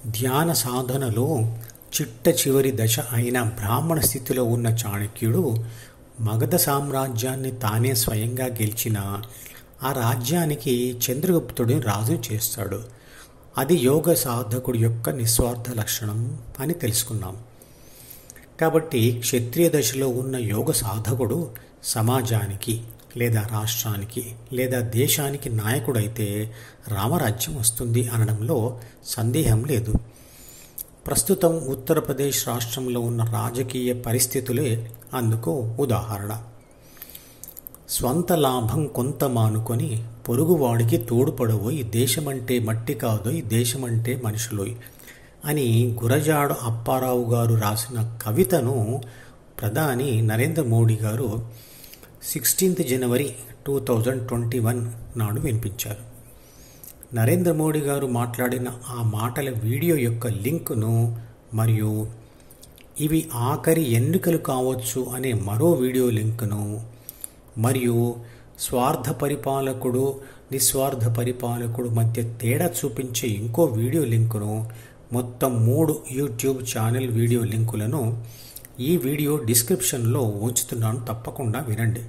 ధ్యాన సాధనలో చిట్ట చివరి దశ అయిన బ్రాహ్మణ స్థితిలో ఉన్న చాణక్యుడు మగధ సామ్రాజ్యాన్ని తానే స్వయంగా గెలిచిన ఆ రాజ్యానికి చంద్రగుప్తుడిని రాజు చేస్తాడు. అది యోగ సాధకుడి యొక్క నిస్వార్థ లక్షణం అని తెలుసుకున్నాం. కాబట్టి క్షత్రియ దశలో ఉన్న యోగ సాధకుడు సమాజానికి లేదా రాష్ట్రానికి లేదా దేశానికి నాయకుడైతే రామరాజ్యం వస్తుంది అనడంలో సందేహం లేదు. ప్రస్తుతం ఉత్తరప్రదేశ్ రాష్ట్రంలో ఉన్న రాజకీయ పరిస్థితులే అందుకు ఉదాహరణ. స్వంత లాభం కొంత మానుకొని పొరుగువాడికి తోడుపడబోయి దేశమంటే మట్టి కాదోయ్ దేశమంటే మనుషులోయ్ అని గురజాడ అప్పారావు గారు రాసిన కవితను ప్రధాని నరేంద్ర మోడీ గారు 16th జనవరి 2021 నాడు వినిపించారు. నరేంద్ర మోడీ గారు మాట్లాడిన ఆ మాటల వీడియో యొక్క లింకును మరియు ఇవి ఆఖరి ఎన్నికలు కావచ్చు అనే మరో వీడియో లింకును మరియు స్వార్థ పరిపాలకుడు నిస్వార్థ పరిపాలకుడు మధ్య తేడా చూపించే ఇంకో వీడియో లింకును మొత్తం 3 యూట్యూబ్ ఛానల్ వీడియో లింకులను ఈ వీడియో డిస్క్రిప్షన్లో ఉంచుతున్నాను, తప్పకుండా వినండి.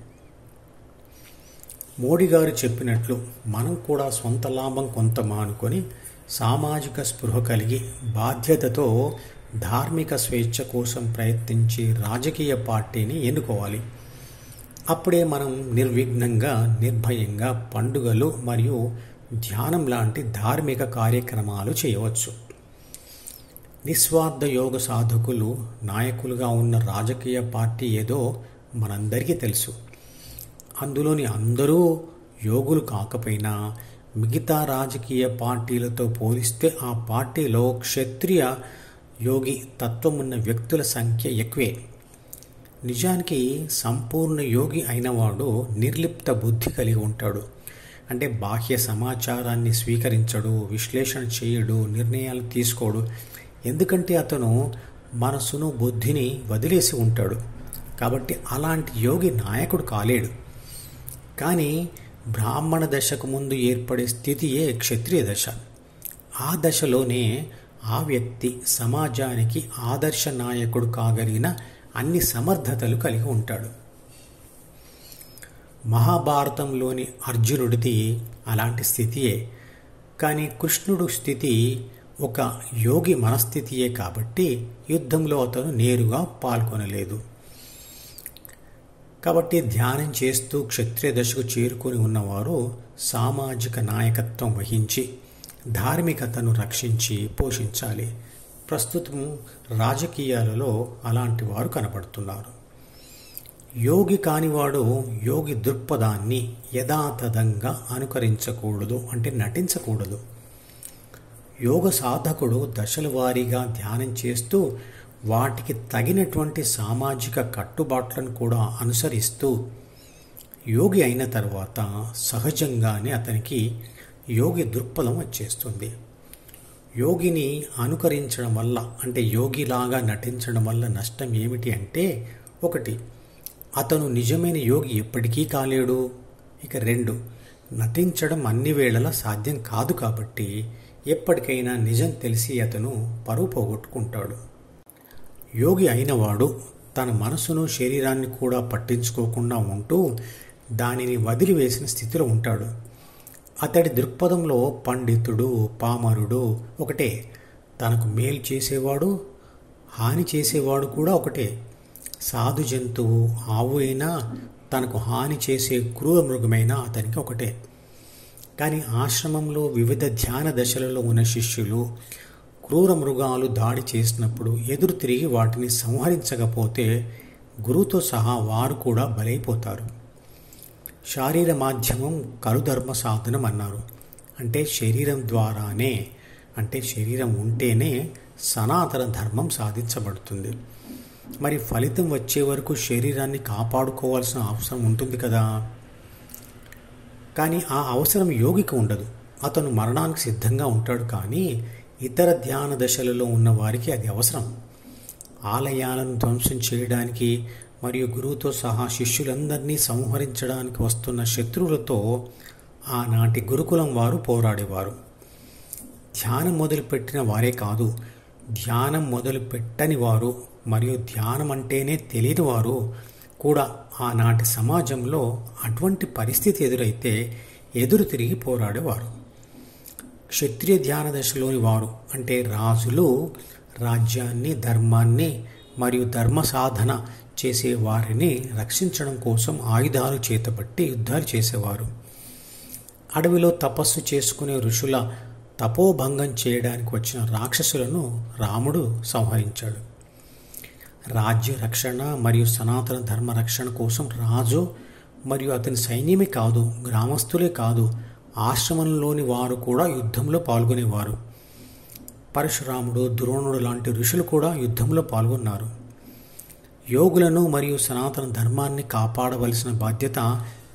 మోడీ గారు చెప్పినట్లు మనం కూడా సొంత లాభం కొంత మానుకొని సామాజిక స్పృహ కలిగి బాధ్యతతో ధార్మిక స్వేచ్ఛ కోసం ప్రయత్నించి రాజకీయ పార్టీని ఎన్నుకోవాలి. అప్పుడే మనం నిర్విఘ్నంగా నిర్భయంగా పండుగలు మరియు ధ్యానం లాంటి ధార్మిక కార్యక్రమాలు చేయవచ్చు. నిస్వార్థ యోగ సాధకులు నాయకులుగా ఉన్న రాజకీయ పార్టీ ఏదో మనందరికీ తెలుసు. అందులోని అందరూ యోగులు కాకపోయినా మిగతా రాజకీయ పార్టీలతో పోలిస్తే ఆ పార్టీలో క్షత్రియ యోగి తత్వం ఉన్న వ్యక్తుల సంఖ్య ఎక్కువే. నిజానికి సంపూర్ణ యోగి అయినవాడు నిర్లిప్త బుద్ధి కలిగి ఉంటాడు. అంటే బాహ్య సమాచారాన్ని స్వీకరించడు, విశ్లేషణ చేయడు, నిర్ణయాలు తీసుకోడు. ఎందుకంటే అతను మనసును బుద్ధిని వదిలేసి ఉంటాడు. కాబట్టి అలాంటి యోగి నాయకుడు కాలేడు. కానీ బ్రాహ్మణ దశకు ముందు ఏర్పడే స్థితియే క్షత్రియ దశ. ఆ దశలోనే ఆ వ్యక్తి సమాజానికి ఆదర్శ నాయకుడు కాగలిగిన అన్ని సమర్థతలు కలిగి ఉంటాడు. మహాభారతంలోని అర్జునుడిది అలాంటి స్థితియే. కానీ కృష్ణుడు స్థితి ఒక యోగి మనస్థితియే కాబట్టి యుద్ధంలో అతను నేరుగా పాల్గొనలేదు. కాబట్టి ధ్యానం చేస్తూ క్షత్రియ దశకు చేరుకొని ఉన్నవారు సామాజిక నాయకత్వం వహించి ధార్మికతను రక్షించి పోషించాలి. ప్రస్తుతం రాజకీయాలలో అలాంటి వారు కనపడుతున్నారు. యోగి కానివాడు యోగి దృక్పథాన్ని యథాతథంగా అనుకరించకూడదు, అంటే నటించకూడదు. యోగ సాధకుడు దశల వారీగా ధ్యానం చేస్తూ వాటికి తగినటువంటి సామాజిక కట్టుబాట్లను కూడా అనుసరిస్తూ యోగి అయిన తర్వాత సహజంగానే అతనికి యోగి దృక్పథం వచ్చేస్తుంది. యోగిని అనుకరించడం వల్ల, అంటే యోగిలాగా నటించడం వల్ల నష్టం ఏమిటి అంటే, 1, అతను నిజమైన యోగి ఎప్పటికీ కాలేడు. ఇక 2, నటించడం అన్ని వేళలా సాధ్యం కాదు కాబట్టి ఎప్పటికైనా నిజం తెలిసి అతను పరువు పోగొట్టుకుంటాడు. యోగి అయినవాడు తన మనసును శరీరాన్ని కూడా పట్టించుకోకుండా ఉంటూ దానిని వదిలివేసిన స్థితిలో ఉంటాడు. అతడి దృక్పథంలో పండితుడు పామరుడు ఒకటే, తనకు మేలు చేసేవాడు హాని చేసేవాడు కూడా ఒకటే. సాధు జంతువు ఆవు అయినా తనకు హాని చేసే క్రూర మృగమైనా అతనికి ఒకటే. కానీ ఆశ్రమంలో వివిధ ధ్యాన దశలలో ఉన్న శిష్యులు క్రూర మృగాలు దాడి చేసినప్పుడు ఎదురు తిరిగి వాటిని సంహరించకపోతే గురువుతో సహా వారు కూడా బలైపోతారు. శారీర మాధ్యమం కలుధర్మ సాధనం అన్నారు. అంటే శరీరం ద్వారానే, అంటే శరీరం ఉంటేనే సనాతన ధర్మం సాధించబడుతుంది. మరి ఫలితం వచ్చే వరకు శరీరాన్ని కాపాడుకోవాల్సిన అవసరం ఉంటుంది కదా. కానీ ఆ అవసరం యోగికి ఉండదు. అతను మరణానికి సిద్ధంగా ఉంటాడు. కానీ ఇతర ధ్యాన దశలలో ఉన్న వారికి అది అవసరం. ఆలయాలను ధ్వంసం చేయడానికి మరియు గురువుతో సహా శిష్యులందరినీ సంహరించడానికి వస్తున్న శత్రువులతో ఆనాటి గురుకులం వారు పోరాడేవారు. ధ్యానం మొదలుపెట్టిన వారే కాదు, ధ్యానం మొదలుపెట్టని వారు మరియు ధ్యానం అంటేనే తెలియని వారు కూడా ఆనాటి సమాజంలో అటువంటి పరిస్థితి ఎదురైతే ఎదురు తిరిగి పోరాడేవారు. క్షత్రియ ధ్యాన దశలోని వారు అంటే రాజులు రాజ్యాన్ని, ధర్మాన్ని మరియు ధర్మ సాధన చేసే వారిని రక్షించడం కోసం ఆయుధాలు చేతపట్టి యుద్ధాలు చేసేవారు. అడవిలో తపస్సు చేసుకునే ఋషుల తపోభంగం చేయడానికి వచ్చిన రాక్షసులను రాముడు సంహరించాడు. రాజ్య రక్షణ మరియు సనాతన ధర్మ రక్షణ కోసం రాజు మరియు అతని సైన్యమే కాదు, గ్రామస్తులే కాదు, ఆశ్రమంలోని వారు కూడా యుద్ధంలో పాల్గొనేవారు. పరశురాముడు, ద్రోణుడు లాంటి ఋషులు కూడా యుద్ధంలో పాల్గొన్నారు. యోగులను మరియు సనాతన ధర్మాన్ని కాపాడవలసిన బాధ్యత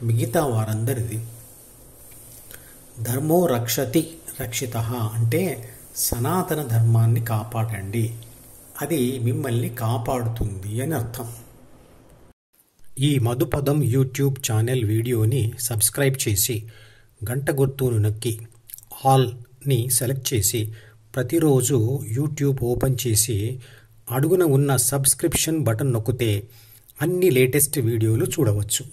మిగతా వారందరిది. ధర్మో రక్షతి రక్షితః అంటే సనాతన ధర్మాన్ని కాపాడండి, అది మిమ్మల్ని కాపాడుతుంది అని అర్థం. ఈ మధుపదం యూట్యూబ్ ఛానల్ వీడియోని సబ్స్క్రైబ్ చేసి గంట గుర్తును నొక్కి ఆల్ని సెలెక్ట్ చేసి ప్రతిరోజు యూట్యూబ్ ఓపెన్ చేసి అడుగున ఉన్న సబ్స్క్రిప్షన్ బటన్ నొక్కితే అన్ని లేటెస్ట్ వీడియోలు చూడవచ్చు.